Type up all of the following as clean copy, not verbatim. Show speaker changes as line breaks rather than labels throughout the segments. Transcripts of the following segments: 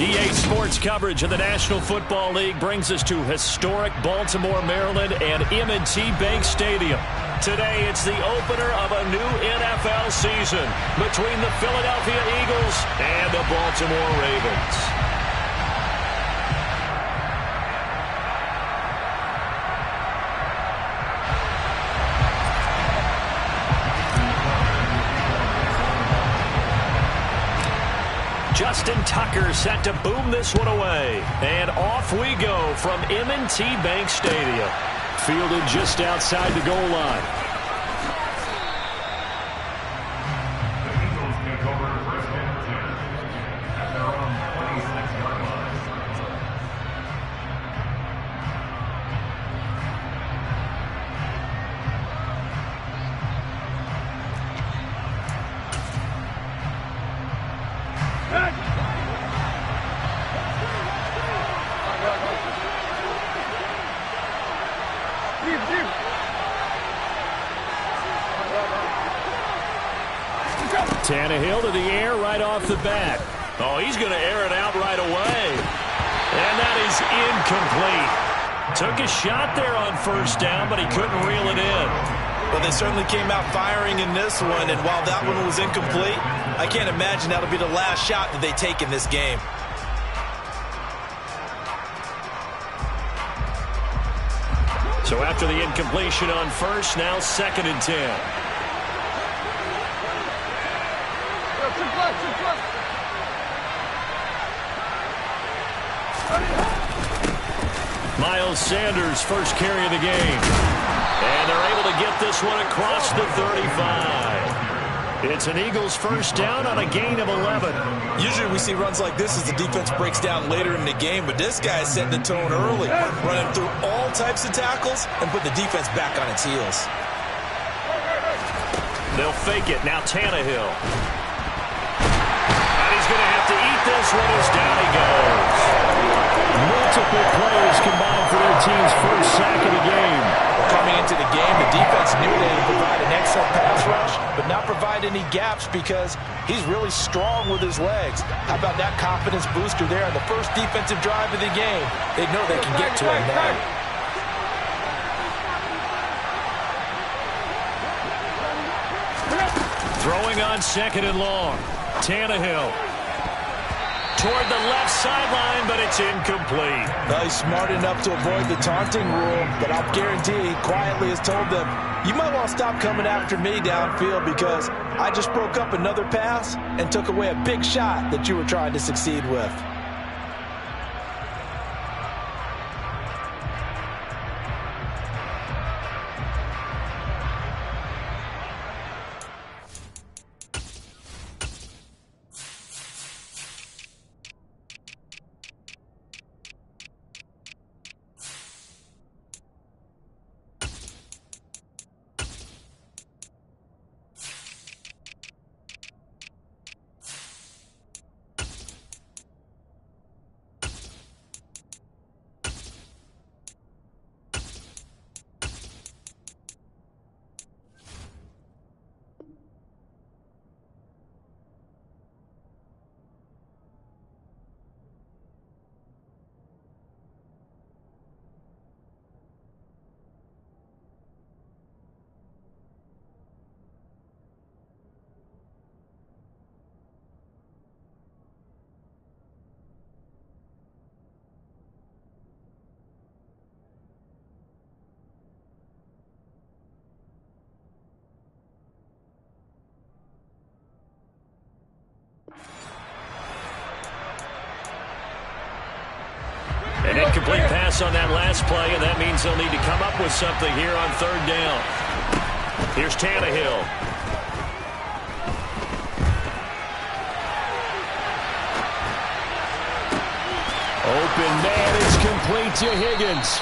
EA Sports coverage of the National Football League brings us to historic Baltimore, Maryland, and M&T Bank Stadium. Today, it's the opener of a new NFL season between the Philadelphia Eagles and the Baltimore Ravens. Justin Tucker set to boom this one away. And off we go from M&T Bank Stadium. Fielded just outside the goal line. Tannehill to the air right off the bat. Oh, he's going to air it out right away. And that is incomplete. Took a shot there on first down, but he couldn't reel it in.
Well, they certainly came out firing in this one, and while that one was incomplete, I can't imagine that'll be the last shot that they take in this game.
So after the incompletion on first, now 2nd and 10. Miles Sanders, first carry of the game. And they're able to get this one across the 35. It's an Eagles first down on a gain of 11.
Usually we see runs like this as the defense breaks down later in the game, but this guy is setting the tone early, running through all types of tackles and put the defense back on its heels.
They'll fake it. Now Tannehill. And he's going to have to eat this one as down he goes. Multiple players combined for their team's first sack of the game.
Coming into the game, the defense knew they would provide an excellent pass rush, but not provide any gaps because he's really strong with his legs. How about that confidence booster there on the first defensive drive of the game? They know they can get to him now.
Throwing on 2nd and long. Tannehill. Toward the left sideline, but it's incomplete.
Well, he's smart enough to avoid the taunting rule, but I'll guarantee he quietly has told them, you might want to stop coming after me downfield because I just broke up another pass and took away a big shot that you were trying to succeed with.
An incomplete pass on that last play, and that means they'll need to come up with something here on 3rd down. Here's Tannehill. Open man is complete to Higgins.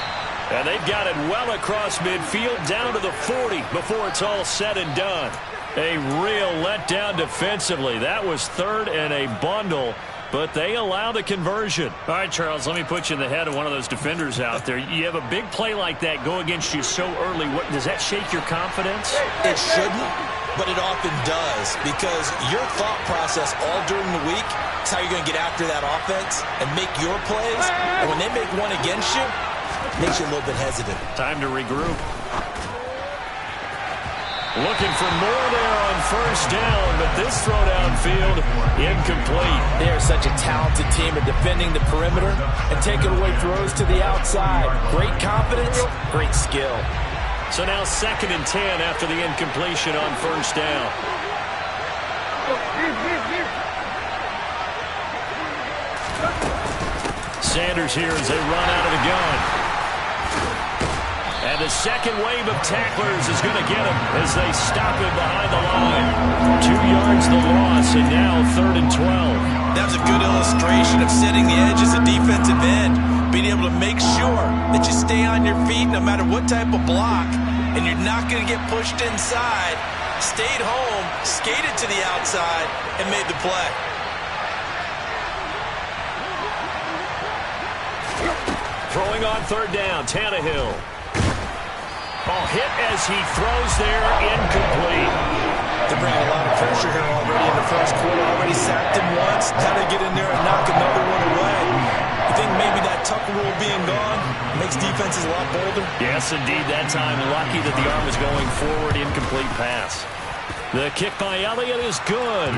And they've got it well across midfield down to the 40 before it's all said and done. A real letdown defensively. That was 3rd and a bundle. But they allow the conversion. All right, Charles, let me put you in the head of one of those defenders out there. You have a big play like that go against you so early. Does that shake your confidence?
It shouldn't. but it often does, because your thought process all during the week is how you're going to get after that offense and make your plays. And when they make one against you, it makes you a little bit hesitant.
Time to regroup. Looking for more there on first down, but this throw downfield incomplete.
They are such a talented team at defending the perimeter and taking away throws to the outside. Great confidence, great skill.
So now 2nd and 10 after the incompletion on first down. Sanders here as they run out of the gun. And the second wave of tacklers is going to get him as they stop him behind the line. 2 yards the loss, and now 3rd and 12.
That's a good illustration of setting the edge as a defensive end. Being able to make sure that you stay on your feet no matter what type of block, and you're not going to get pushed inside. Stayed home, skated to the outside, and made the play.
Throwing on 3rd down, Tannehill. Ball hit as he throws there, incomplete.
They're bringing a lot of pressure here already in the first quarter. Already sacked him once. How to get in there and knock another one away. I think maybe that tuck rule being gone makes defenses a lot bolder.
Yes, indeed. That time, lucky that the arm was going forward. Incomplete pass. The kick by Elliott is good.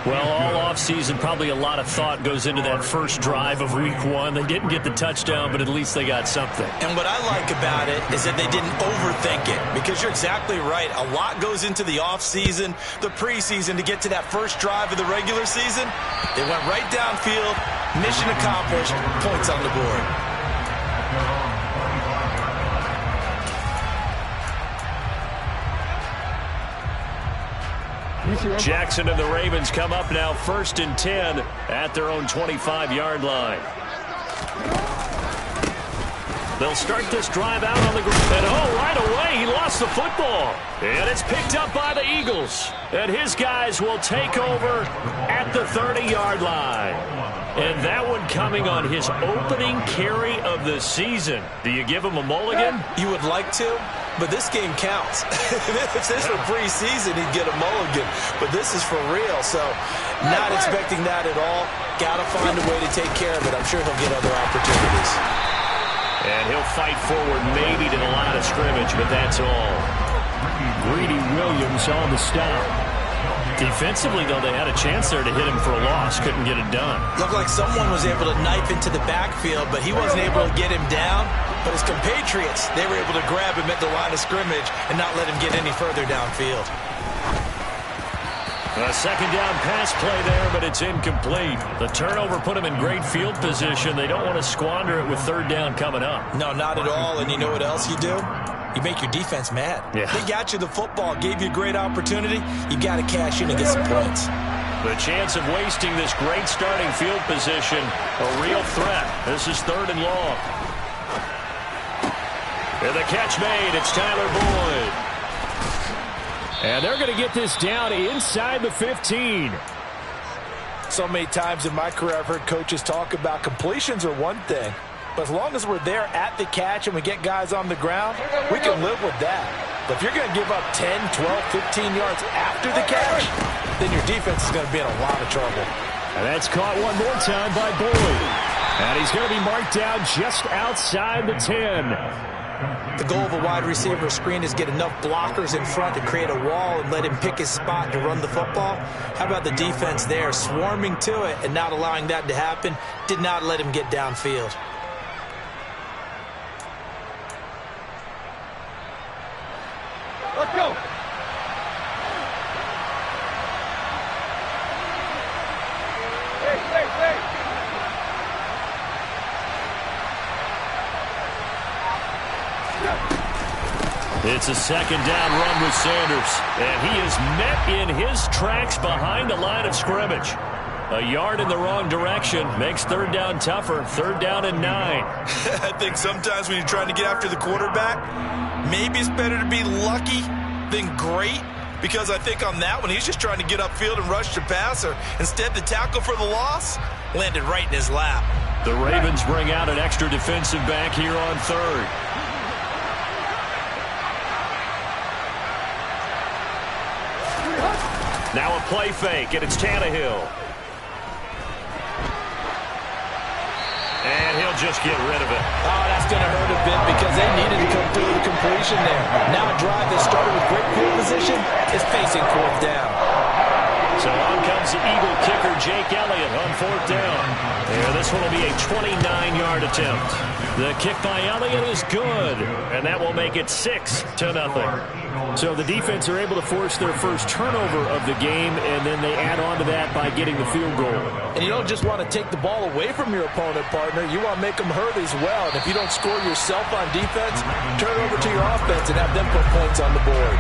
Well, all offseason, probably a lot of thought goes into that first drive of week 1. They didn't get the touchdown, but at least they got something.
And what I like about it is that they didn't overthink it, because you're exactly right. A lot goes into the offseason, the preseason, to get to that first drive of the regular season. They went right downfield, mission accomplished, points on the board.
Jackson and the Ravens come up now 1st and 10 at their own 25-yard line. They'll start this drive out on the ground. And right away, he lost the football. And it's picked up by the Eagles. And his guys will take over at the 30-yard line. And that one coming on his opening carry of the season. Do you give him a mulligan?
You would like to, but this game counts. If this were preseason, he'd get a mulligan. But this is for real, so not expecting that at all. Got to find a way to take care of it. I'm sure he'll get other opportunities.
And he'll fight forward maybe to the line of scrimmage, but that's all. Greedy Williams on the stop. Defensively, though, they had a chance there to hit him for a loss. Couldn't get it done.
Looked like someone was able to knife into the backfield, but he wasn't able to get him down. But his compatriots, they were able to grab him at the line of scrimmage and not let him get any further downfield.
A second down pass play there, but it's incomplete. The turnover put him in great field position. They don't want to squander it with 3rd down coming up.
No, not at all. And you know what else you do? You make your defense mad.
Yeah.
They got you the football, gave you a great opportunity. You got to cash in and get some points.
The chance of wasting this great starting field position, a real threat. This is 3rd and long. And the catch made. It's Tyler Boyd. And they're going to get this down inside the 15.
So many times in my career I've heard coaches talk about completions are one thing. But as long as we're there at the catch and we get guys on the ground, we can live with that. But if you're going to give up 10, 12, 15 yards after the catch, then your defense is going to be in a lot of trouble.
And that's caught one more time by Boyd. And he's going to be marked down just outside the 10.
The goal of a wide receiver screen is get enough blockers in front to create a wall and let him pick his spot to run the football. How about the defense there, swarming to it and not allowing that to happen? Did not let him get downfield.
Let's go.
It's a second down run with Sanders. And he is met in his tracks behind the line of scrimmage. A yard in the wrong direction makes 3rd down tougher. 3rd down and 9.
I think sometimes when you're trying to get after the quarterback, maybe it's better to be lucky than great, because I think on that one, he's just trying to get upfield and rush the passer. Instead, the tackle for the loss landed right in his lap.
The Ravens bring out an extra defensive back here on 3rd. Now a play fake, and it's Tannehill. And he'll just get rid of it.
Oh, that's going to hurt a bit because they needed to come through the completion there. Now a drive that started with great field position is facing fourth down.
So on comes the Eagle kicker, Jake Elliott, on fourth down. And this one will be a 29-yard attempt. The kick by Elliott is good, and that will make it 6-0. So the defense are able to force their first turnover of the game, and then they add on to that by getting the field goal.
And you don't just want to take the ball away from your opponent, partner. You want to make them hurt as well. And if you don't score yourself on defense, turn it over to your offense and have them put points on the board.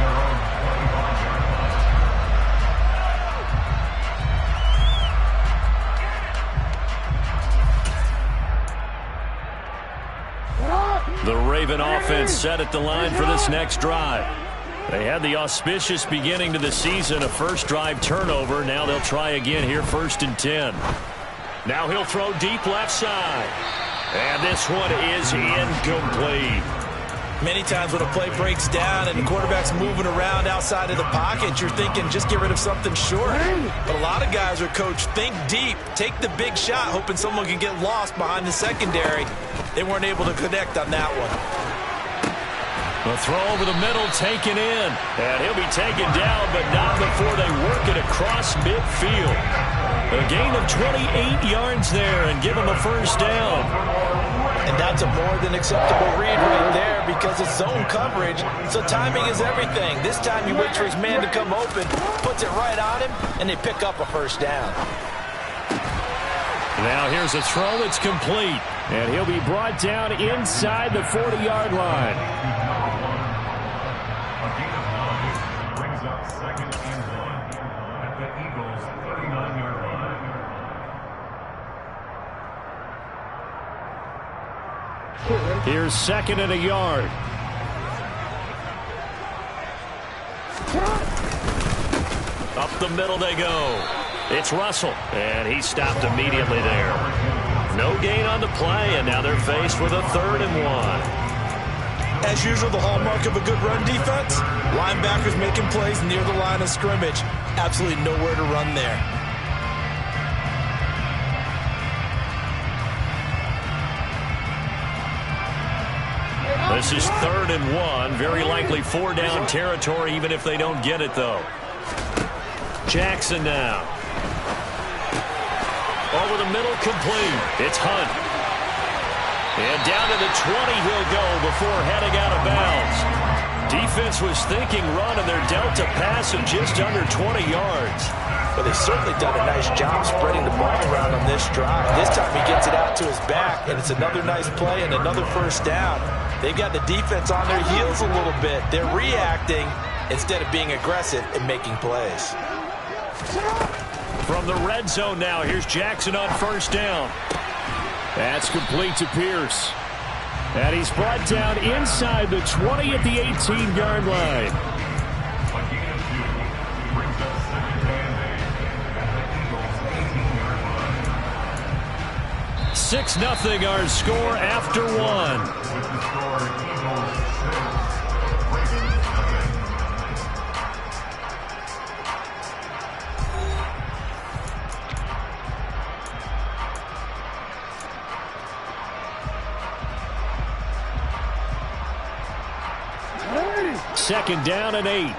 The Raven offense set at the line for this next drive. They had the auspicious beginning to the season, a first drive turnover. Now they'll try again here, 1st and 10. Now he'll throw deep left side. And this one is incomplete.
Many times when a play breaks down and the quarterback's moving around outside of the pocket, you're thinking just get rid of something short. But a lot of guys are coached, think deep, take the big shot, hoping someone can get lost behind the secondary. They weren't able to connect on that one.
The throw over the middle, taken in. And he'll be taken down, but not before they work it across midfield. A gain of 28 yards there and give him a first down.
And that's a more than acceptable read right there because it's zone coverage, so timing is everything. This time he waits for his man to come open, puts it right on him, and they pick up a first down.
Now here's a throw that's complete, and he'll be brought down inside the 40-yard line.
Brings up 2nd and 1 at the Eagles' 39-yard line.
Here's 2nd and a yard. Up the middle they go. It's Russell, and he stopped immediately there. No gain on the play, and now they're faced with a 3rd and 1.
As usual, the hallmark of a good run defense, linebackers making plays near the line of scrimmage. Absolutely nowhere to run there.
This is 3rd and 1. Very likely 4-down territory, even if they don't get it, though. Jackson now. Over the middle, complete. It's Hunt. And down to the 20 he'll go before heading out of bounds. Defense was thinking run, and they're dealt a pass of just under 20 yards.
But they've certainly done a nice job spreading the ball around on this drive. This time he gets it out to his back, and it's another nice play and another first down. They've got the defense on their heels a little bit. They're reacting instead of being aggressive and making plays.
From the red zone now, here's Jackson on first down. That's complete to Pierce. And he's brought down inside the 20 at the 18-yard line. 6-0 our score after one.
With the score, Eagles
6. 2nd down and 8.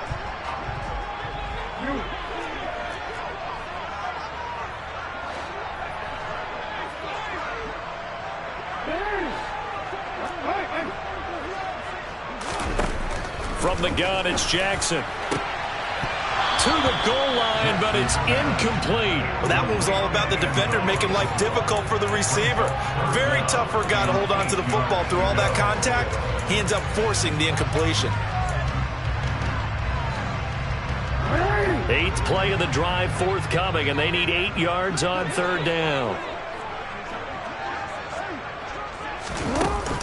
From the gun, it's Jackson. To the goal line, but it's incomplete.
Well, that one was all about the defender making life difficult for the receiver. Very tough for a guy to hold on to the football through all that contact. He ends up forcing the incompletion.
8th play of the drive forthcoming, and they need 8 yards on 3rd down.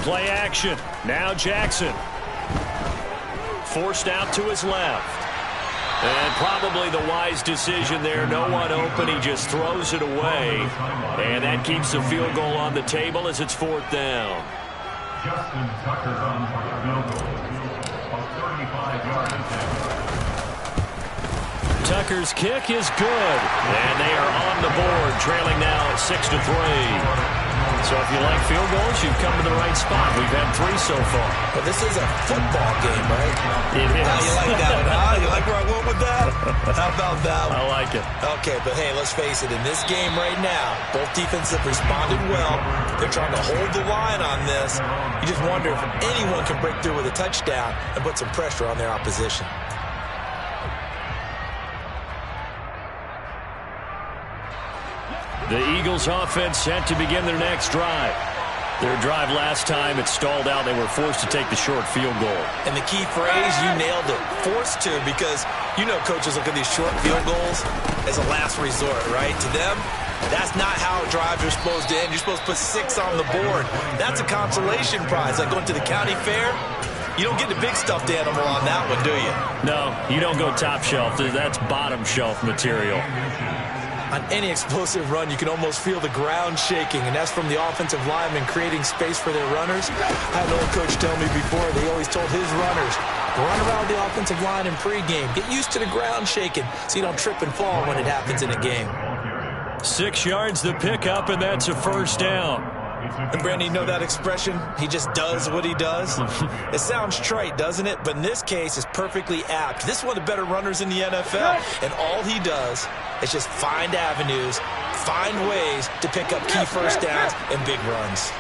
Play action. Now Jackson. Forced out to his left. And probably the wise decision there. No one open. He just throws it away. And that keeps the field goal on the table as it's 4th down.
Justin Tucker on for the field goal. A 35-yard attempt.
Tucker's kick is good. And they are on the board, trailing now 6-3. So if you like field goals, you've come to the right spot. We've had 3 so far.
But this is a football game, right?
It is.
How you like that one, huh? You like where I went with that? How about that one?
I like it.
Okay, but hey, let's face it. In this game right now, both defenses have responded well. They're trying to hold the line on this. You just wonder if anyone can break through with a touchdown and put some pressure on their opposition.
The Eagles offense set to begin their next drive. Their drive last time, it stalled out. They were forced to take the short field goal.
And the key phrase, you nailed it, forced to, because you know coaches look at these short field goals as a last resort, right? To them, that's not how drives are supposed to end. You're supposed to put 6 on the board. That's a consolation prize, like going to the county fair. You don't get the big stuffed animal on that one, do you?
No, you don't go top shelf. That's bottom shelf material.
On any explosive run, you can almost feel the ground shaking, and that's from the offensive linemen creating space for their runners. I had an old coach tell me before, they always told his runners, run around the offensive line in pregame. Get used to the ground shaking so you don't trip and fall when it happens in a game.
6 yards the pickup, and that's a first down.
And Brandon, you know that expression? He just does what he does. It sounds trite, doesn't it? But in this case, it's perfectly apt. This is one of the better runners in the NFL, and all he does is just find avenues, find ways to pick up key first downs and big runs.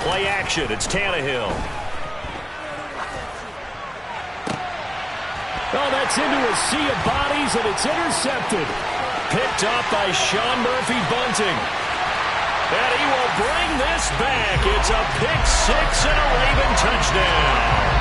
Play action. It's Tannehill. Oh, that's into a sea of bodies, and it's intercepted. Picked up by Sean Murphy-Bunting. And he will bring this back. It's a pick-6 and a Raven touchdown.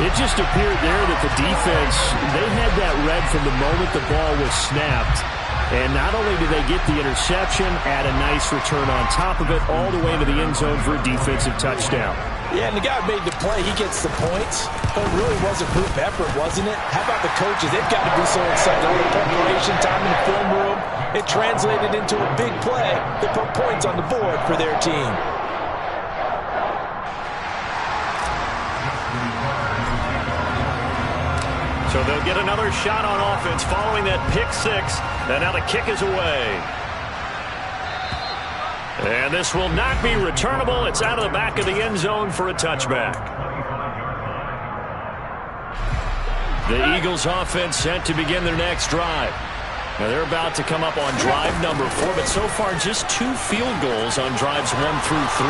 It just appeared there that the defense, they had that read from the moment the ball was snapped. And not only did they get the interception, add a nice return on top of it, all the way to the end zone for a defensive touchdown.
Yeah, and the guy made the play. He gets the points. But it really was a group effort, wasn't it? How about the coaches? They've got to be so excited. All the preparation time in the film room, it translated into a big play that put points on the board for their team.
So they'll get another shot on offense following that pick-6, and now the kick is away. And this will not be returnable. It's out of the back of the end zone for a touchback. The Eagles offense set to begin their next drive. Now they're about to come up on drive number 4, but so far just 2 field goals on drives 1 through 3.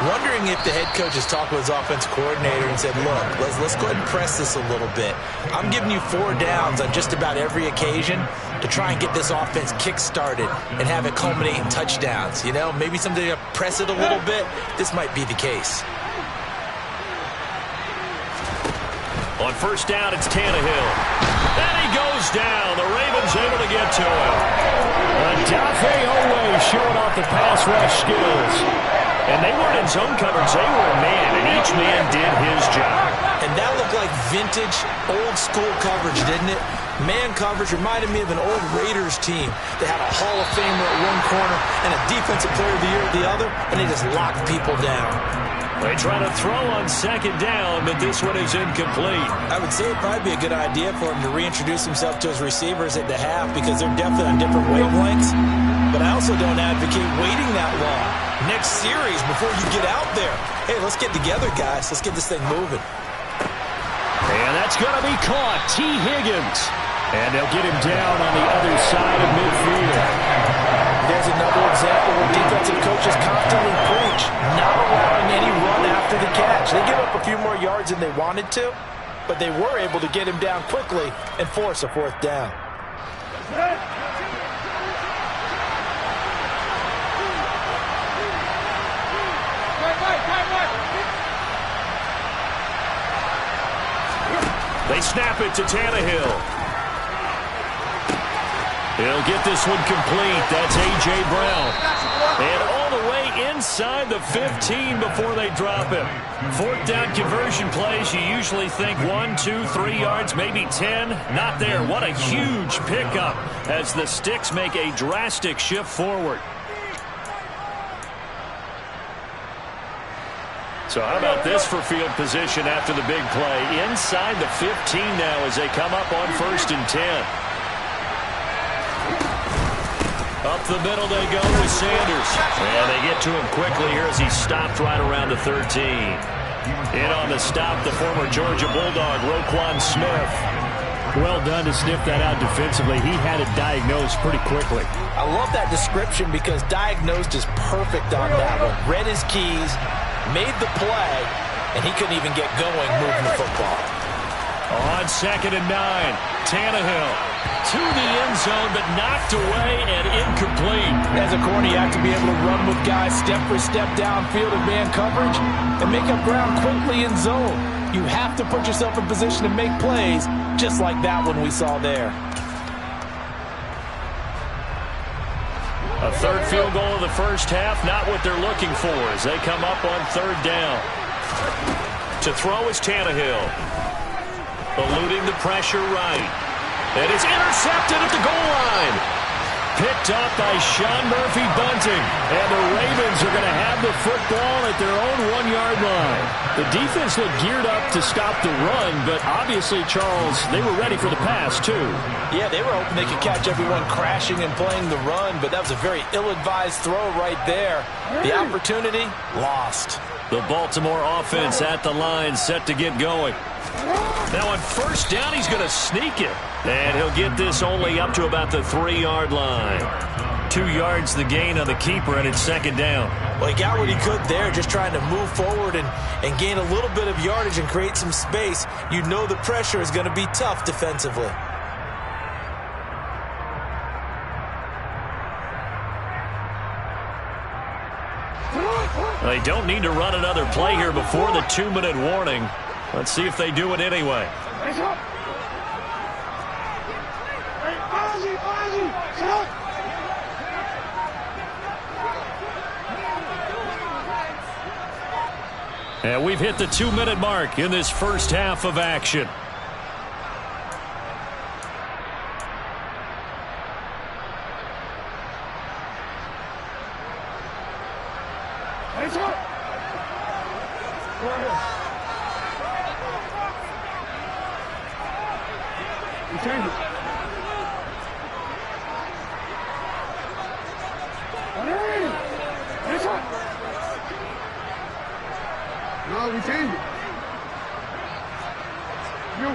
Wondering if the head coach has talked with his offensive coordinator and said, look, let's go ahead and press this a little bit. I'm giving you 4 downs on just about every occasion to try and get this offense kick-started and have it culminate in touchdowns. You know, maybe somebody to press it a little bit. This might be the case.
On first down, it's Tannehill. And he goes down. The Ravens able to get to him. Adafe Owe showing off the pass rush skills. And they weren't in zone coverage. They were a man, and each man did his job.
And that looked like vintage, old-school coverage, didn't it? Man coverage reminded me of an old Raiders team. They had a Hall of Famer at one corner and a Defensive Player of the Year at the other, and they just locked people down.
They try to throw on second down, but this one is incomplete.
I would say it'd probably be a good idea for him to reintroduce himself to his receivers at the half because they're definitely on different wavelengths. But I also don't advocate waiting that long. Next series, before you get out there, hey, let's get together, guys. Let's get this thing moving.
And that's going to be caught. T. Higgins. And they'll get him down on the other side of midfield.
There's another example where defensive coaches constantly preach, not allowing any run after the catch. They give up a few more yards than they wanted to, but they were able to get him down quickly and force a 4th down.
They snap it to Tannehill. He'll get this one complete. That's A.J. Brown. And all the way inside the 15 before they drop him. 4th down conversion plays, you usually think 1, 2, 3 yards, maybe 10. Not there. What a huge pickup as the Sticks make a drastic shift forward. So how about this for field position after the big play? Inside the 15 now as they come up on 1st and 10. Up the middle they go with Sanders. And they get to him quickly here as he's stopped right around the 13. In on the stop, the former Georgia Bulldog, Roquan Smith.
Well done to sniff that out defensively. He had it diagnosed pretty quickly.
I love that description because diagnosed is perfect on that one. Read his keys, made the play, and he couldn't even get going moving the football.
On 2nd and 9, Tannehill to the end zone, but knocked away and incomplete.
As a corner, you have to be able to run with guys step for step downfield in man coverage and make up ground quickly in zone. You have to put yourself in position to make plays, just like that one we saw there.
A third field goal of the first half, not what they're looking for as they come up on 3rd down. To throw is Tannehill. Eluding the pressure right. It is intercepted at the goal line. Picked off by Sean Murphy-Bunting. And the Ravens are going to have the football at their own 1-yard line.
The defense looked geared up to stop the run, but obviously, Charles, they were ready for the pass, too.
Yeah, they were hoping they could catch everyone crashing and playing the run, but that was a very ill-advised throw right there. The opportunity, lost.
The Baltimore offense at the line, set to get going. Now on 1st down, he's going to sneak it. And he'll get this only up to about the 3-yard line. 2 yards the gain on the keeper, and it's 2nd down.
Well, he got what he could there, just trying to move forward and gain a little bit of yardage and create some space. You know the pressure is going to be tough defensively.
They don't need to run another play here before the 2-minute warning. Let's see if they do it anyway. And we've hit the 2-minute mark in this first half of action.
No, we changed it. You.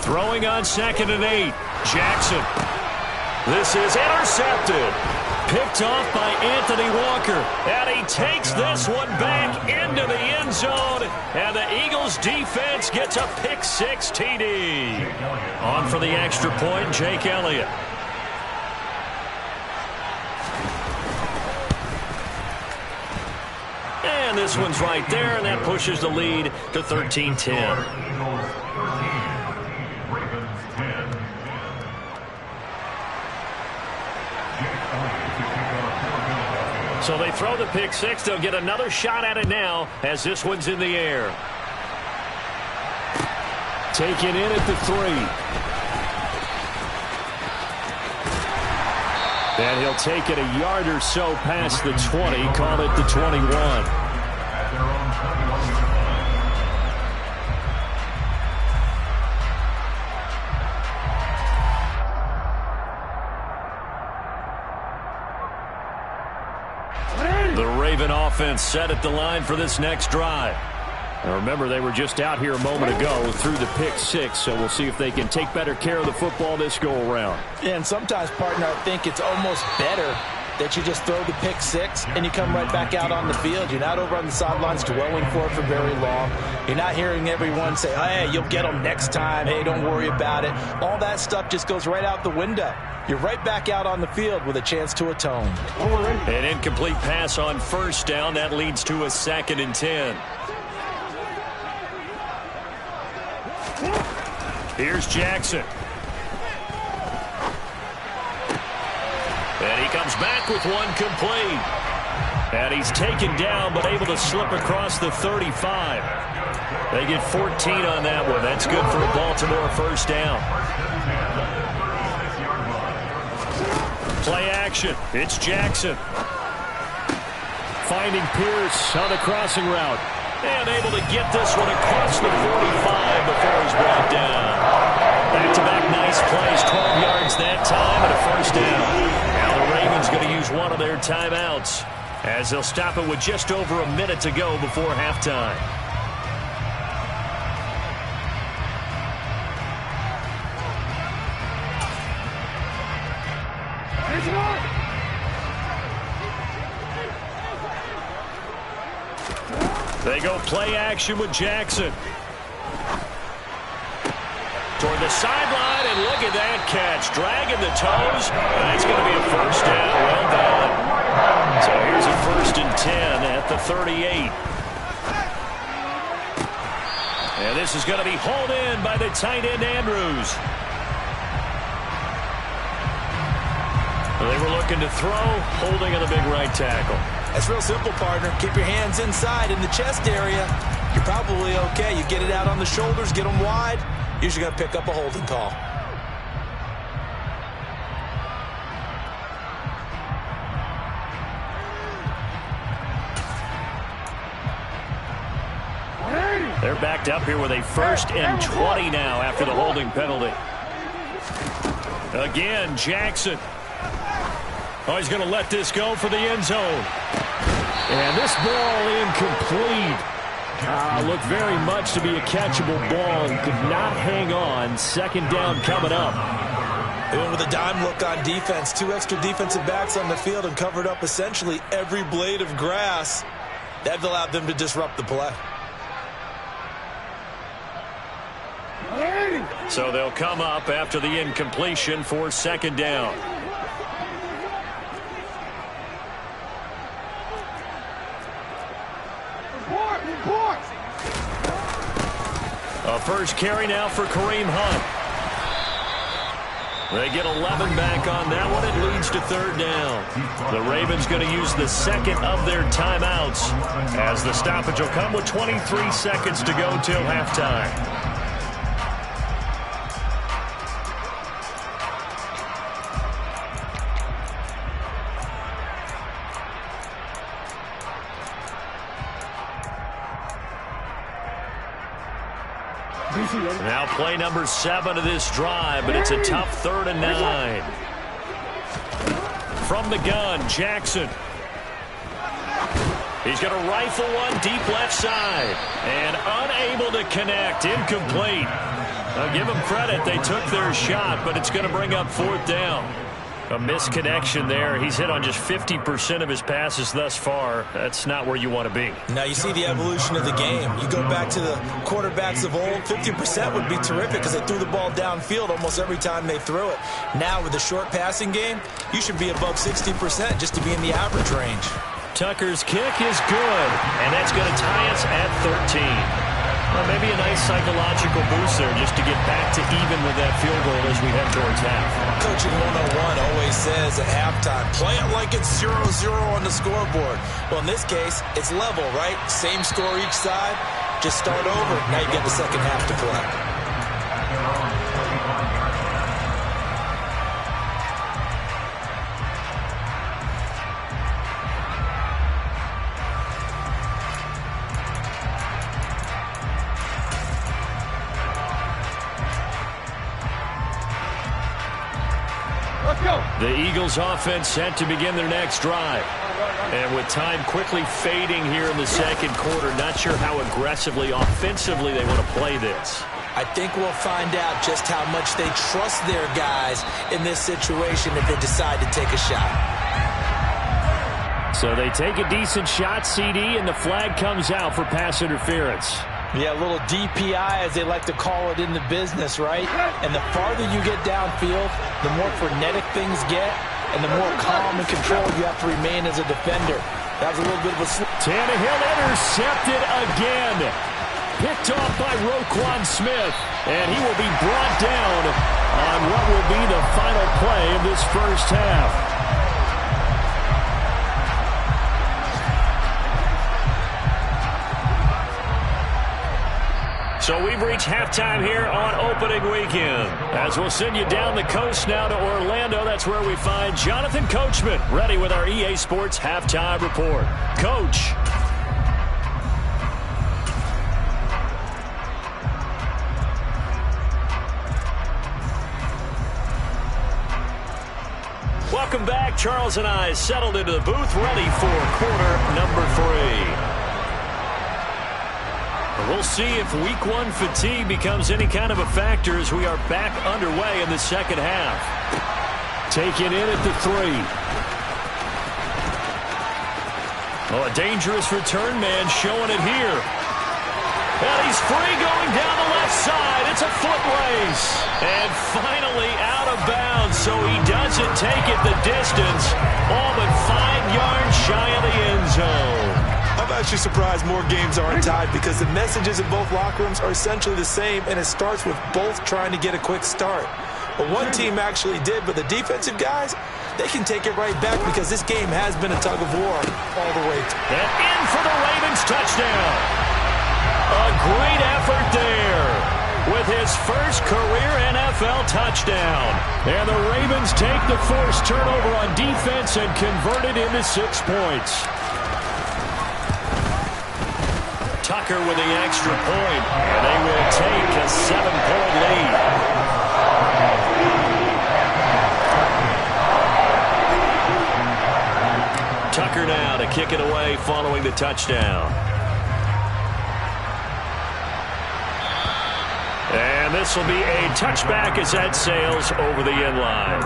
Throwing on 2nd and 8. Jackson. This is intercepted. Picked off by Anthony Walker. And he takes this one back into the end zone. And the Eagles defense gets a pick-6 TD. On for the extra point, Jake Elliott. And this one's right there, and that pushes the lead to 13-10. So they throw the pick-6. They'll get another shot at it now as this one's in the air.
Taken in at the 3. And he'll take it a yard or so past the 20. Call it the 21.
The Raven offense set at the line for this next drive.
Now remember, they were just out here a moment ago through the pick-6, so we'll see if they can take better care of the football this go-around.
And sometimes, partner, I think it's almost better that you just throw the pick-6 and you come right back out on the field. You're not over on the sidelines dwelling for it for very long. You're not hearing everyone say, hey, you'll get them next time. Hey, don't worry about it. All that stuff just goes right out the window. You're right back out on the field with a chance to atone.
An incomplete pass on 1st down. That leads to a 2nd and 10. Here's Jackson. And he comes back with one complete. And he's taken down but able to slip across the 35. They get 14 on that one. That's good for a Baltimore 1st down. Play action. It's Jackson. Finding Pierce on the crossing route. And able to get this one across the 45 before he's brought down. Back-to-back nice plays. 12 yards that time and a first down. Now the Ravens going to use one of their timeouts as they'll stop it with just over a minute to go before halftime. They go play action with Jackson. Toward the sideline, and look at that catch. Dragging the toes. That's going to be a first down. Well done. So here's a 1st and 10 at the 38. And this is going to be hauled in by the tight end, Andrews. They were looking to throw, holding on the big right tackle.
That's real simple, partner. Keep your hands inside in the chest area. You're probably okay. You get it out on the shoulders, get them wide. Usually going to pick up a holding call.
They're backed up here with a 1st and 20 now after the holding penalty. Again, Jackson. Oh, he's going to let this go for the end zone. And this ball incomplete. Looked very much to be a catchable ball and could not hang on. 2nd down coming up.
They went with a dime look on defense. 2 extra defensive backs on the field and covered up essentially every blade of grass. That allowed them to disrupt the play.
So they'll come up after the incompletion for 2nd down. A first carry now for Kareem Hunt. They get 11 back on that one. It leads to 3rd down. The Ravens going to use the 2nd of their timeouts as the stoppage will come with 23 seconds to go till halftime. Now play number 7 of this drive, but it's a tough 3rd and 9. From the gun, Jackson. He's going to rifle one deep left side. And unable to connect. Incomplete. I'll give them credit. They took their shot, but it's going to bring up 4th down. A misconnection there. He's hit on just 50% of his passes thus far. That's not where you want to be.
Now you see the evolution of the game. You go back to the quarterbacks of old, 50% would be terrific because they threw the ball downfield almost every time they threw it. Now with the short passing game, you should be above 60% just to be in the average range.
Tucker's kick is good, and that's going to tie us at 13. Well, maybe a nice psychological boost there just to get back to even with that field goal as we head towards half.
Coaching 101 always says at halftime, play it like it's 0-0 on the scoreboard. Well, in this case, it's level, right? Same score each side. Just start over. Now you get the second half to play.
The Eagles offense set to begin their next drive. And with time quickly fading here in the 2nd quarter, not sure how aggressively, offensively they want to play this.
I think we'll find out just how much they trust their guys in this situation if they decide to take a shot.
So they take a decent shot, CD, and the flag comes out for pass interference.
Yeah, a little DPI, as they like to call it in the business, right? And the farther you get downfield, the more frenetic things get, and the more calm and controlled you have to remain as a defender. That was a little bit of a slip.
Tannehill intercepted again. Picked off by Roquan Smith, and he will be brought down on what will be the final play of this first half.
So we've reached halftime here on opening weekend. As we'll send you down the coast now to Orlando, that's where we find Jonathan Coachman, ready with our EA Sports halftime report. Coach. Welcome back. Charles and I settled into the booth, ready for quarter number 3. We'll see if week 1 fatigue becomes any kind of a factor as we are back underway in the second half. Taken in at the 3. Oh, a dangerous return man showing it here. And he's free going down the left side. It's a foot race. And finally out of bounds, so he doesn't take it the distance. All but 5 yards shy of the end zone.
I'm actually surprised more games aren't tied because the messages in both locker rooms are essentially the same, and it starts with both trying to get a quick start. But one team actually did, but the defensive guys, they can take it right back because this game has been a tug of war all the way.
And in for the Ravens touchdown. A great effort there with his first career NFL touchdown. And the Ravens take the forced turnover on defense and convert it into 6 points. Tucker with the extra point, and they will take a 7-point lead. Tucker now to kick it away following the touchdown. And this will be a touchback as that sails over the end line.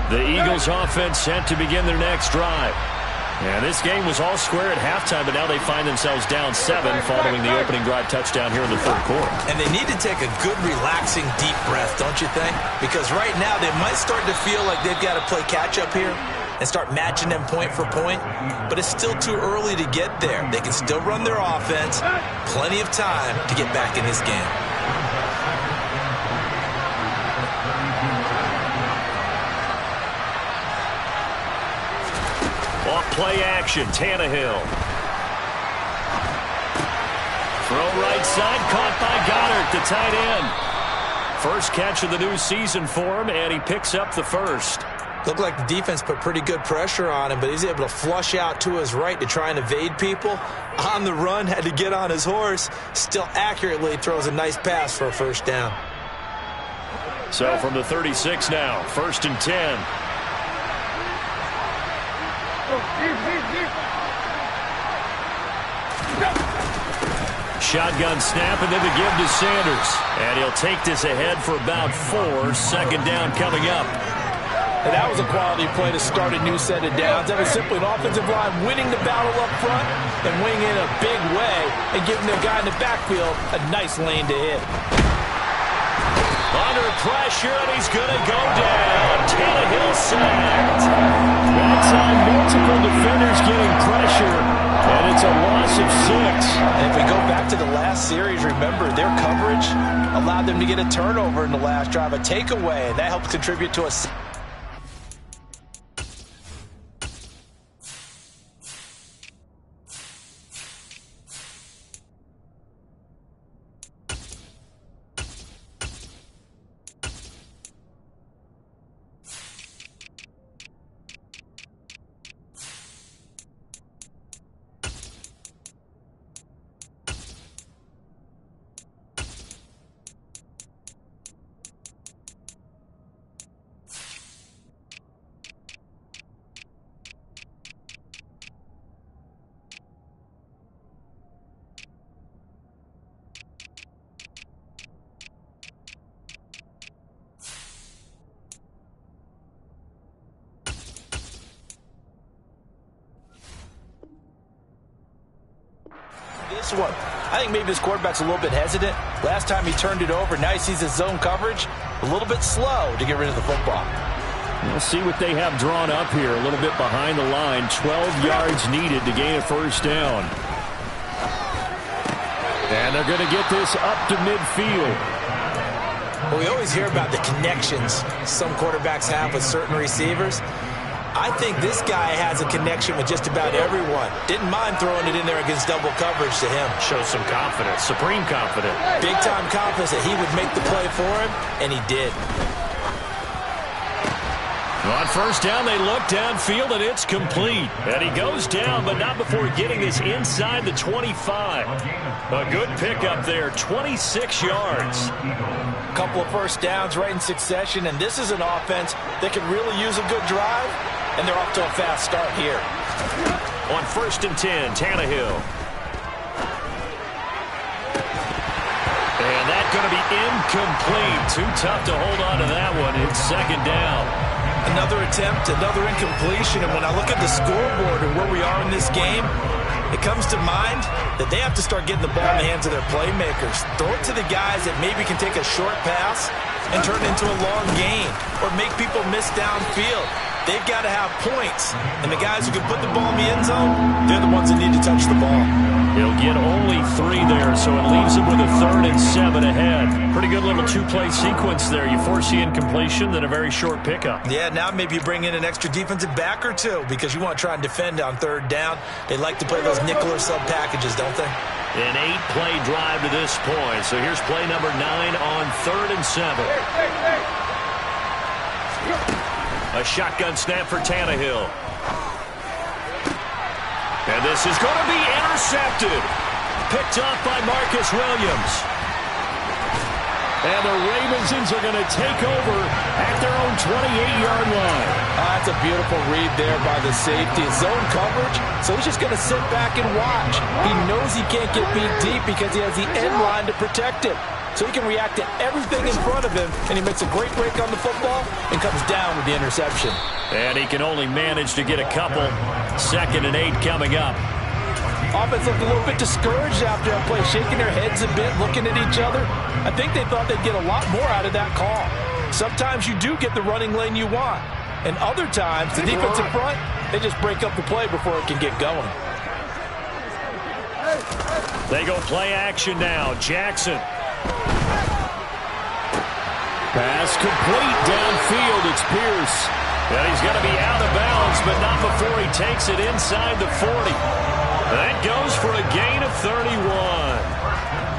The Eagles offense set to begin their next drive. And this game was all square at halftime, but now they find themselves down 7 following the opening drive touchdown here in the 3rd quarter.
And they need to take a good, relaxing, deep breath, don't you think? Because right now they might start to feel like they've got to play catch-up here and start matching them point for point. But it's still too early to get there. They can still run their offense. Plenty of time to get back in this game.
Play action, Tannehill. Throw right side, caught by Goddard, the tight end. First catch of the new season for him, and he picks up the first.
Looked like the defense put pretty good pressure on him, but he's able to flush out to his right to try and evade people. On the run, had to get on his horse. Still accurately throws a nice pass for a first down.
So from the 36 now, 1st and 10. Shotgun snap and then the give to Sanders. And he'll take this ahead for about 4. Second down coming up.
And that was a quality play to start a new set of downs. That was simply an offensive line winning the battle up front and winning in a big way and giving the guy in the backfield a nice lane to hit.
Under pressure, and he's going to go down. Tannehill sacked. That time, multiple defenders getting pressure, and it's a loss of 6.
And if we go back to the last series, remember, their coverage allowed them to get a turnover in the last drive, a takeaway, and that helped contribute to a... This one, I think maybe this quarterback's a little bit hesitant. Last time he turned it over, now he sees his zone coverage. A little bit slow to get rid of the football.
We'll see what they have drawn up here. A little bit behind the line. 12 yards needed to gain a first down.
And they're going to get this up to midfield.
Well, we always hear about the connections some quarterbacks have with certain receivers. I think this guy has a connection with just about everyone. Didn't mind throwing it in there against double coverage to him.
Shows some confidence, supreme confidence.
Big-time confidence that he would make the play for him, and he did.
On first down, they look downfield, and it's complete. And he goes down, but not before getting this inside the 25. A good pickup there, 26 yards.
A couple of first downs right in succession, and this is an offense that can really use a good drive, and they're off to a fast start here.
On first and 10, Tannehill. And that's going to be incomplete. Too tough to hold on to that one. It's second down.
Another attempt, another incompletion, and when I look at the scoreboard and where we are in this game, it comes to mind that they have to start getting the ball in the hands of their playmakers. Throw it to the guys that maybe can take a short pass and turn it into a long gain or make people miss downfield. They've got to have points, and the guys who can put the ball in the end zone, they're the ones that need to touch the ball.
He'll get only 3 there, so it leaves him with a 3rd and 7 ahead. Pretty good little two-play sequence there. You force the incompletion, then a very short pickup.
Yeah, now maybe you bring in an extra defensive back or two because you want to try and defend on 3rd down. They like to play those nickel or sub packages, don't they?
An 8-play drive to this point. So here's play number 9 on 3rd and 7. A shotgun snap for Tannehill. And this is going to be intercepted. Picked off by Marcus Williams.
And the Ravens are going to take over at their own 28-yard line.
That's a beautiful read there by the safety. Zone coverage, so he's just going to sit back and watch. He knows he can't get beat deep because he has the end line to protect him. So he can react to everything in front of him, and he makes a great break on the football and comes down with the interception.
And he can only manage to get a couple. 2nd and 8 coming up.
Offense looked a little bit discouraged after that play, shaking their heads a bit, looking at each other. I think they thought they'd get a lot more out of that call. Sometimes you do get the running lane you want, and other times the defensive front, they just break up the play before it can get going.
They go play action now. Jackson.
Pass complete downfield. It's Pierce.
And he's going to be out of bounds, but not before he takes it inside the 40. That goes for a gain of 31.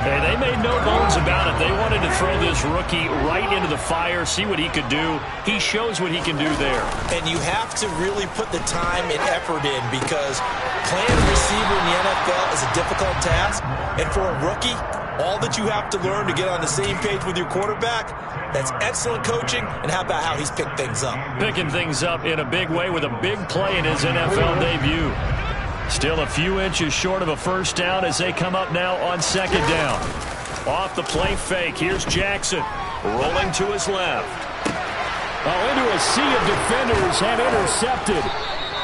And they made no bones about it. They wanted to throw this rookie right into the fire, see what he could do. He shows what he can do there.
And you have to really put the time and effort in because playing a receiver in the NFL is a difficult task. And for a rookie, all that you have to learn to get on the same page with your quarterback, that's excellent coaching. And how about how he's picked things up?
Picking things up in a big way with a big play in his NFL debut. Still a few inches short of a first down as they come up now on 2nd down. Off the play fake, here's Jackson. Rolling to his left.
Into a sea of defenders and intercepted.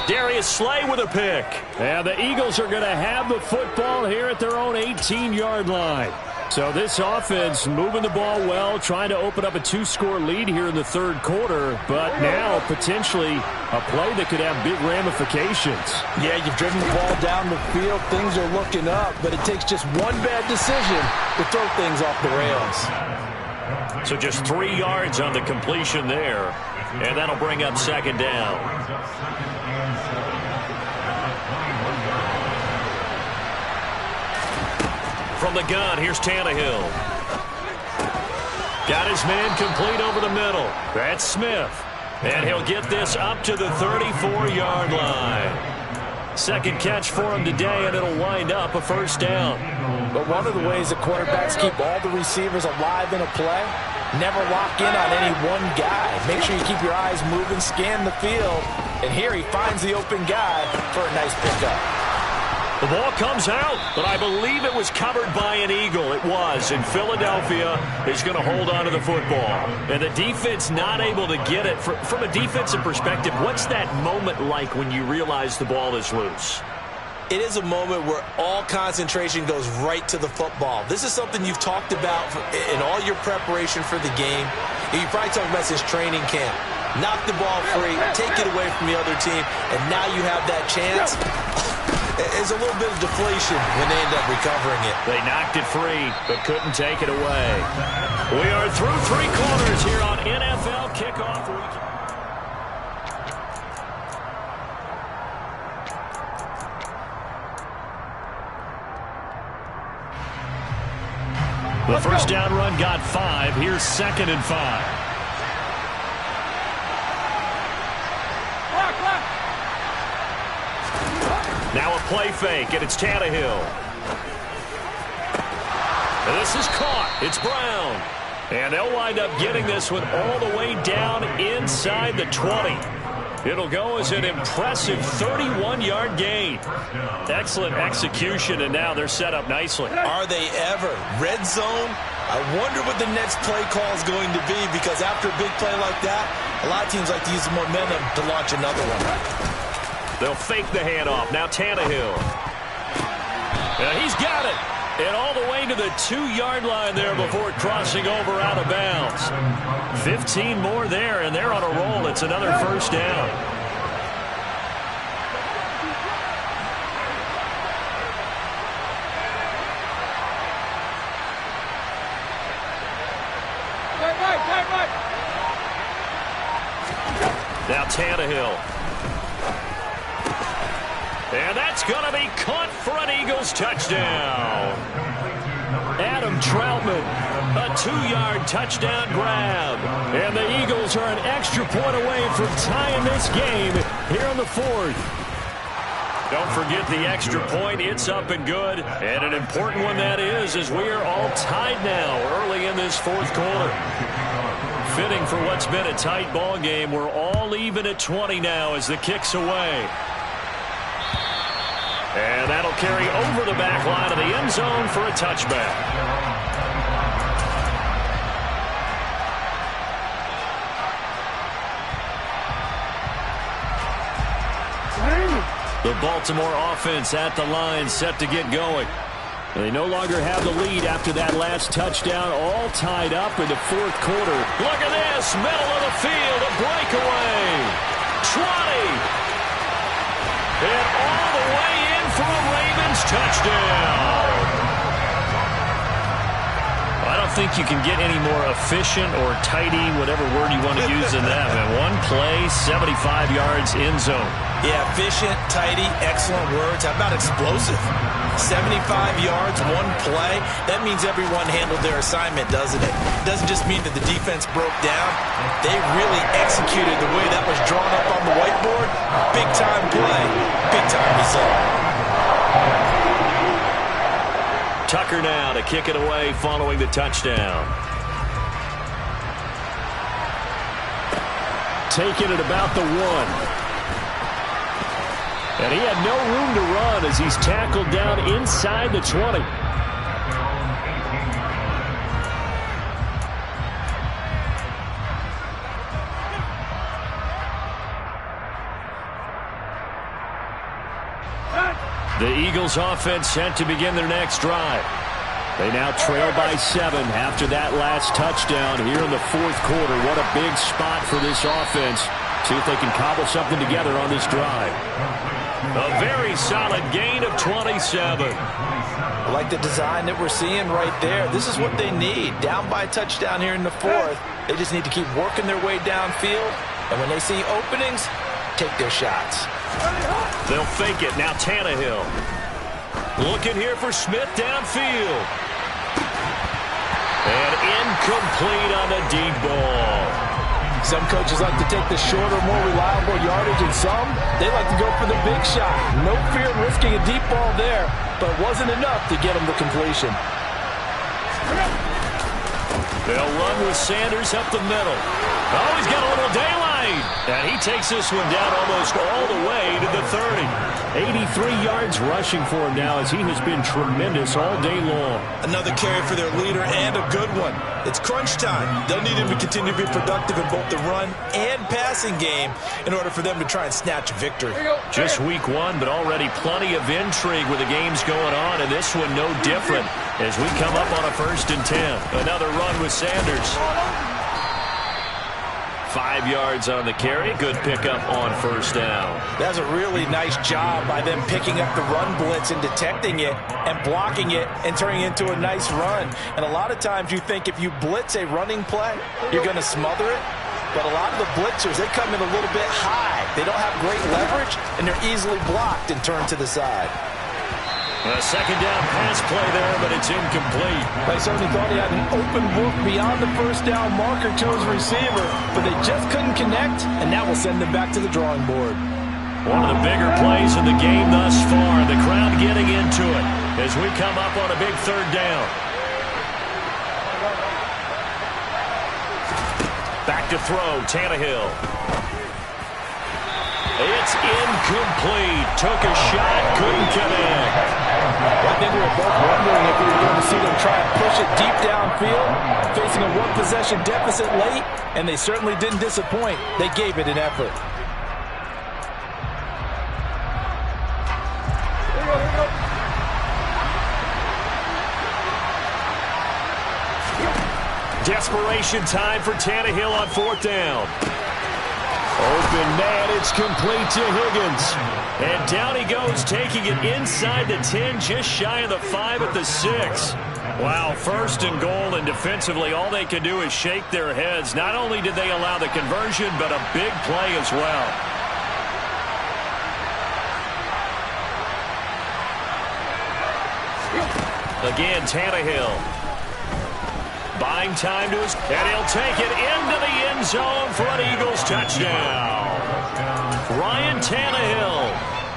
Darius Slay with a pick.
And the Eagles are going to have the football here at their own 18-yard line. So this offense moving the ball well, trying to open up a 2-score lead here in the 3rd quarter, but now potentially a play that could have big ramifications.
Yeah, you've driven the ball down the field. Things are looking up, but it takes just one bad decision to throw things off the rails.
So just 3 yards on the completion there, and that'll bring up 2nd down. From the gun, here's Tannehill. Got his man complete over the middle. That's Smith. And he'll get this up to the 34-yard line. Second catch for him today, and it'll wind up a first down.
But one of the ways the quarterbacks keep all the receivers alive in a play, never lock in on any one guy. Make sure you keep your eyes moving, scan the field. And here he finds the open guy for a nice pickup.
The ball comes out, but I believe it was covered by an Eagle. It was, and Philadelphia is going to hold on to the football. And the defense not able to get it. From a defensive perspective, what's that moment like when you realize the ball is loose?
It is a moment where all concentration goes right to the football. This is something you've talked about in all your preparation for the game. You probably talked about this training camp. Knock the ball free, take it away from the other team, and now you have that chance. There's a little bit of deflation when they end up recovering it.
They knocked it free, but couldn't take it away. We are through 3 quarters here on NFL Kickoff Weekend. The first down run got 5. Here's 2nd and 5. Now a play fake, and it's Tannehill. This is caught. It's Brown. And they'll wind up getting this one all the way down inside the 20. It'll go as an impressive 31-yard gain. Excellent execution, and now they're set up nicely.
Are they ever? Red zone? I wonder what the next play call is going to be, because after a big play like that, a lot of teams like to use the momentum to launch another one.
They'll fake the handoff. Now Tannehill. He's got it. And all the way to the 2-yard line there before crossing over out of bounds. 15 more there, and they're on a roll. It's another first down. Now Tannehill. And that's going to be caught for an Eagles touchdown. Adam Troutman, a 2-yard touchdown grab. And the Eagles are an extra point away from tying this game here in the 4th. Don't forget the extra point. It's up and good. And an important one that is, as we are all tied now early in this 4th quarter. Fitting for what's been a tight ball game. We're all even at 20 now as the kick's away. And that'll carry over the back line of the end zone for a touchback. The Baltimore offense at the line, set to get going. They no longer have the lead after that last touchdown, all tied up in the 4th quarter. Look at this, middle of the field, a breakaway. 20. And all the way in for a Ravens touchdown. I don't think you can get any more efficient or tidy, whatever word you want to use in that. Man, one play, 75 yards in zone.
Yeah, efficient, tidy, excellent words. How about explosive? 75 yards, one play. That means everyone handled their assignment, doesn't it? It doesn't just mean that the defense broke down. They really executed the way that was drawn up on the whiteboard. Big-time play, big-time result.
Tucker now to kick it away following the touchdown. Taking it about the 1. And he had no room to run as he's tackled down inside the 20. The Eagles offense set to begin their next drive. They now trail by 7 after that last touchdown here in the 4th quarter. What a big spot for this offense. See if they can cobble something together on this drive. A very solid gain of 27.
I like the design that we're seeing right there. This is what they need. Down by a touchdown here in the 4th. They just need to keep working their way downfield. And when they see openings, take their shots.
They'll fake it. Now Tannehill. Looking here for Smith downfield. And incomplete on the deep ball.
Some coaches like to take the shorter, more reliable yardage, and some, they like to go for the big shot. No fear in risking a deep ball there, but it wasn't enough to get them the completion.
They'll run with Sanders up the middle. Oh, he's got a little daylight. And he takes this one down almost all the way to the 30. 83 yards rushing for him now as he has been tremendous all day long.
Another carry for their leader and a good one. It's crunch time. They'll need him to continue to be productive in both the run and passing game in order for them to try and snatch a victory.
Just week 1, but already plenty of intrigue with the games going on, and this one no different as we come up on a 1st and 10. Another run with Sanders. 5 yards on the carry. Good pickup on first down.
That's a really nice job by them picking up the run blitz and detecting it and blocking it and turning it into a nice run. And a lot of times you think if you blitz a running play, you're going to smother it. But a lot of the blitzers, they come in a little bit high. They don't have great leverage, and they're easily blocked and turned to the side.
A second down pass play there, but it's incomplete.
They certainly thought he had an open book beyond the first down marker to his receiver, but they just couldn't connect, and that will send them back to the drawing board.
One of the bigger plays in the game thus far. The crowd getting into it as we come up on a big third down. Back to throw, Tannehill. It's incomplete. Took a shot, couldn't connect.
I think we were both wondering if we were going to see them try and push it deep downfield, facing a one-possession deficit late, and they certainly didn't disappoint. They gave it an effort.
Desperation time for Tannehill on fourth down. Open man, it's complete to Higgins. And down he goes, taking it inside the 10, just shy of the 5 at the 6. Wow, first and goal, and defensively all they can do is shake their heads. Not only did they allow the conversion, but a big play as well. Again, Tannehill. Buying time to his, and he'll take it into the end zone for an Eagles touchdown. Ryan Tannehill,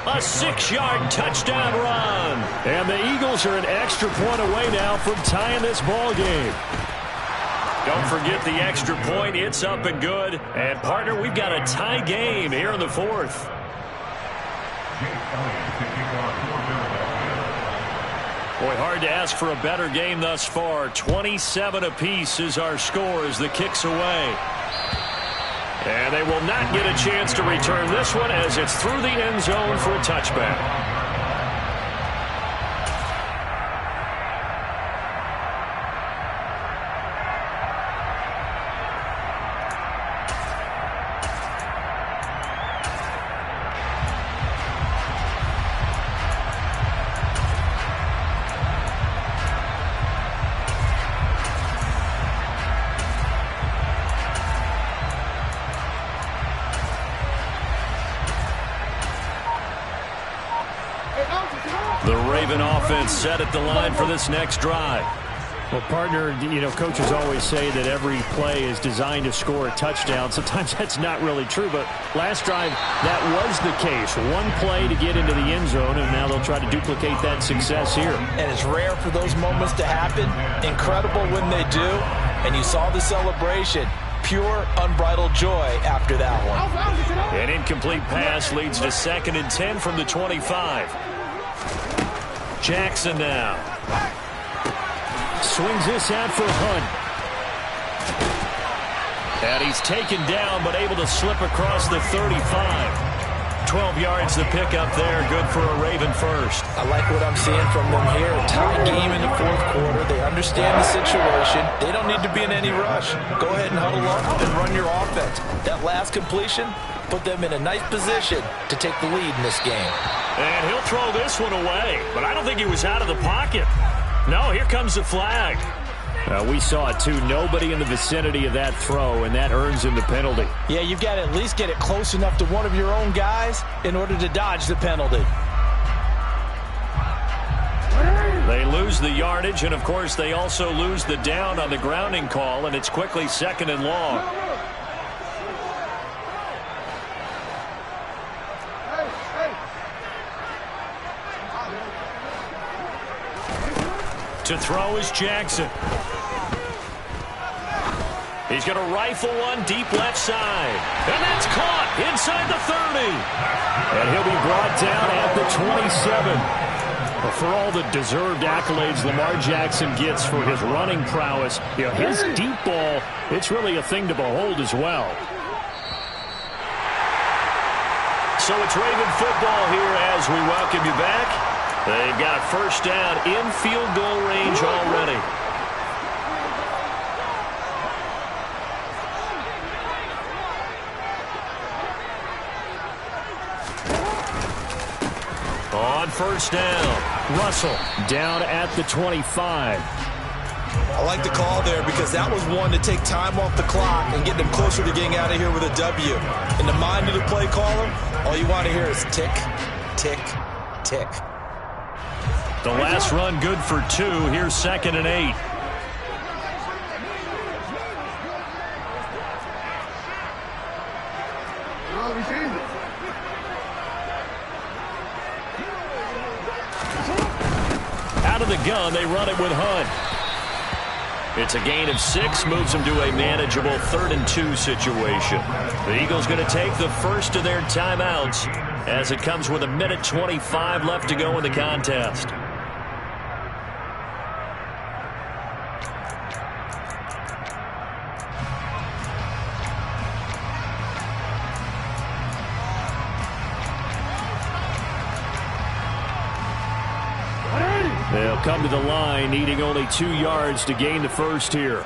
a 6-yard touchdown run.
And the Eagles are an extra point away now from tying this ball game.
Don't forget the extra point. It's up and good. And, partner, we've got a tie game here in the fourth. Boy, hard to ask for a better game thus far. 27 apiece is our score as the kick's away. And they will not get a chance to return this one as it's through the end zone for a touchback. The Raven offense set at the line for this next drive.
Well, partner, you know, coaches always say that every play is designed to score a touchdown. Sometimes that's not really true, but last drive, that was the case. One play to get into the end zone, and now they'll try to duplicate that success here. And
it's rare for those moments to happen. Incredible when they do. And you saw the celebration. Pure, unbridled joy after that one.
An incomplete pass leads to 2nd and 10 from the 25. Jackson now.
Swings this out for Hunt.
And he's taken down, but able to slip across the 35. 12 yards to pick up there. Good for a Raven first.
I like what I'm seeing from them here. Tie game in the fourth quarter. They understand the situation. They don't need to be in any rush. Go ahead and huddle up and run your offense. That last completion put them in a nice position to take the lead in this game.
And he'll throw this one away, but I don't think he was out of the pocket. No, here comes the flag.
We saw it, too. Nobody in the vicinity of that throw, and that earns him the penalty.
Yeah, you've got to at least get it close enough to one of your own guys in order to dodge the penalty.
They lose the yardage, and, of course, they also lose the down on the grounding call, and it's quickly 2nd and long. To throw is Jackson. He's going to rifle one deep left side. And that's caught inside the 30.
And he'll be brought down at the 27. But for all the deserved accolades Lamar Jackson gets for his running prowess, you know, his deep ball, it's really a thing to behold as well.
So it's Raven football here as we welcome you back. They've got first down in field goal range already. On first down, Russell down at the 25.
I like the call there because that was one to take time off the clock and get them closer to getting out of here with a W. In the mind of the play caller, all you want to hear is tick, tick, tick.
The last run good for 2. Here's 2nd and 8.
No, we changed it.
Out of the gun, they run it with Hunt. It's a gain of 6, moves them to a manageable 3rd and 2 situation. The Eagles going to take the first of their timeouts as it comes with 1:25 left to go in the contest. They'll come to the line, needing only 2 yards to gain the first here.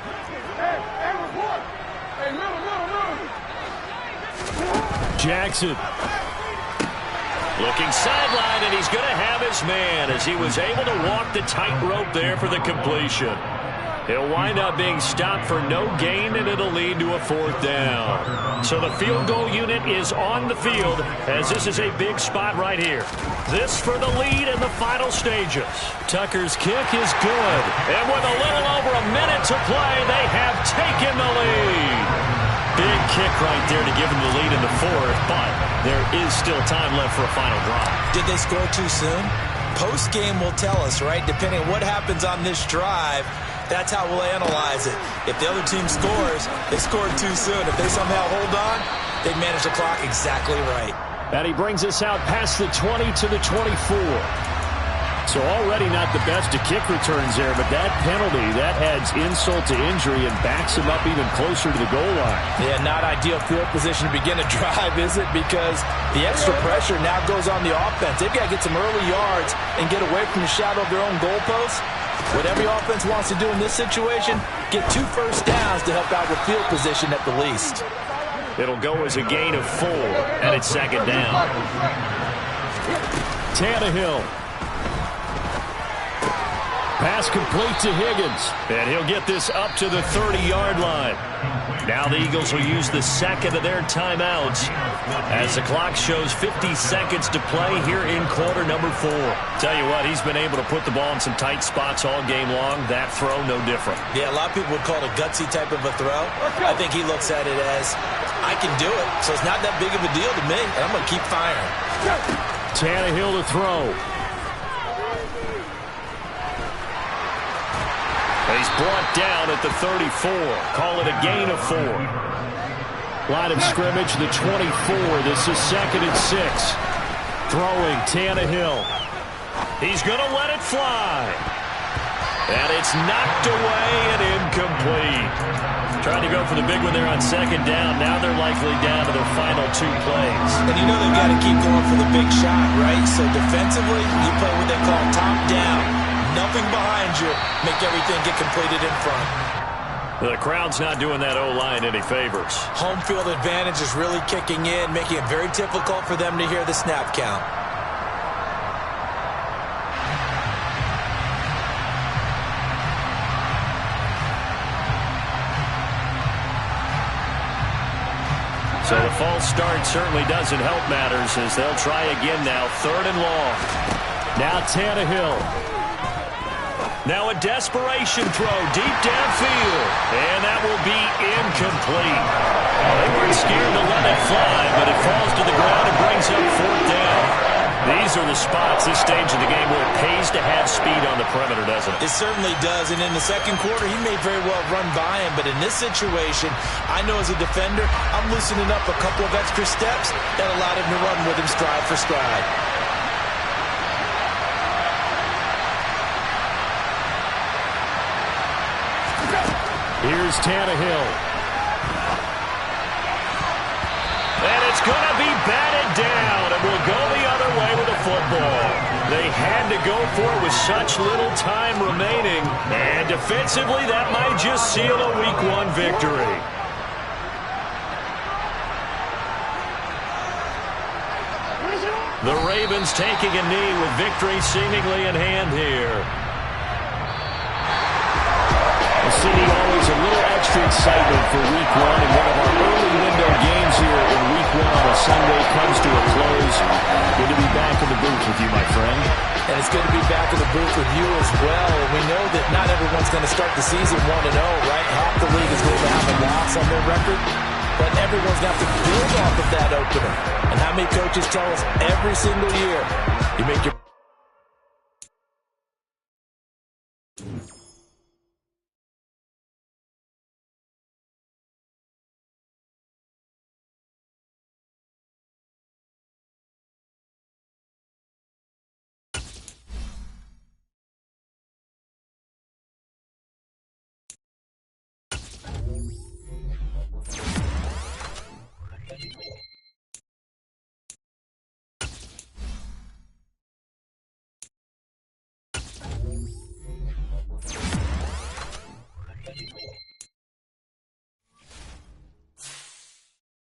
Jackson. Looking sideline, and he's going to have his man as he was able to walk the tightrope there for the completion. He'll wind up being stopped for no gain, and it'll lead to a 4th down. So the field goal unit is on the field as this is a big spot right here. This for the lead in the final stages. Tucker's kick is good. And with a little over a minute to play, they have taken the lead. Big kick right there to give them the lead in the 4th, but there is still time left for a final drive.
Did they score too soon? Post-game will tell us, right? Depending on what happens on this drive, that's how we'll analyze it. If the other team scores, they scored too soon. If they somehow hold on, they manage the clock exactly right.
And he brings us out past the 20 to the 24. So already not the best of kick returns there, but that penalty, that adds insult to injury and backs him up even closer to the goal line.
Yeah, not ideal field position to begin a drive, is it? Because the extra pressure now goes on the offense. They've got to get some early yards and get away from the shadow of their own goalposts. What every offense wants to do in this situation, get 2 first downs to help out with field position at the least.
It'll go as a gain of 4, and it's 2nd down.
Tannehill. Pass complete to Higgins.
And he'll get this up to the 30-yard line. Now the Eagles will use the 2nd of their timeouts as the clock shows 50 seconds to play here in quarter number 4. Tell you what, he's been able to put the ball in some tight spots all game long. That throw, no different.
Yeah, a lot of people would call it a gutsy type of a throw. I think he looks at it as, I can do it, so it's not that big of a deal to me, and I'm going to keep firing.
Tannehill to throw.
He's brought down at the 34. Call it a gain of 4.
Line of scrimmage, the 24. This is 2nd and 6. Throwing, Tannehill.
He's going to let it fly. And it's knocked away and incomplete. Trying to go for the big one there on 2nd down. Now they're likely down to their final 2 plays.
And you know they've got to keep going for the big shot, right? So defensively, you play what they call top down. Nothing behind you. Make everything get completed in front.
The crowd's not doing that O-line any favors.
Home field advantage is really kicking in, making it very difficult for them to hear the snap count.
So the false start certainly doesn't help matters as they'll try again now. 3rd and long.
Now Tannehill.
Now a desperation throw deep downfield. And that will be incomplete. They weren't scared to let it fly, but it falls to the ground and brings up 4th down. These are the spots, this stage of the game, where it pays to have speed on the perimeter, doesn't it?
It certainly does, and in the 2nd quarter, he may very well run by him, but in this situation, I know as a defender, I'm loosening up a couple of extra steps that allowed him to run with him stride for stride.
Here's Tannehill.
And it's going to be batted down, and will go the other way with the football. They had to go for it with such little time remaining, and defensively, that might just seal a Week 1 victory. The Ravens taking a knee with victory seemingly in hand here.
The city always a little extra excitement for Week 1, and one of our early window games here in Week 1 on a Sunday comes to a close. Good to be back in the booth with you, my friend.
And it's good to be back in the booth with you as well. We know that not everyone's going to start the season 1-0, right? Half the league is going to have a loss on their record. But everyone's going to have to build off of that opener. And how many coaches tell us every single year, you make your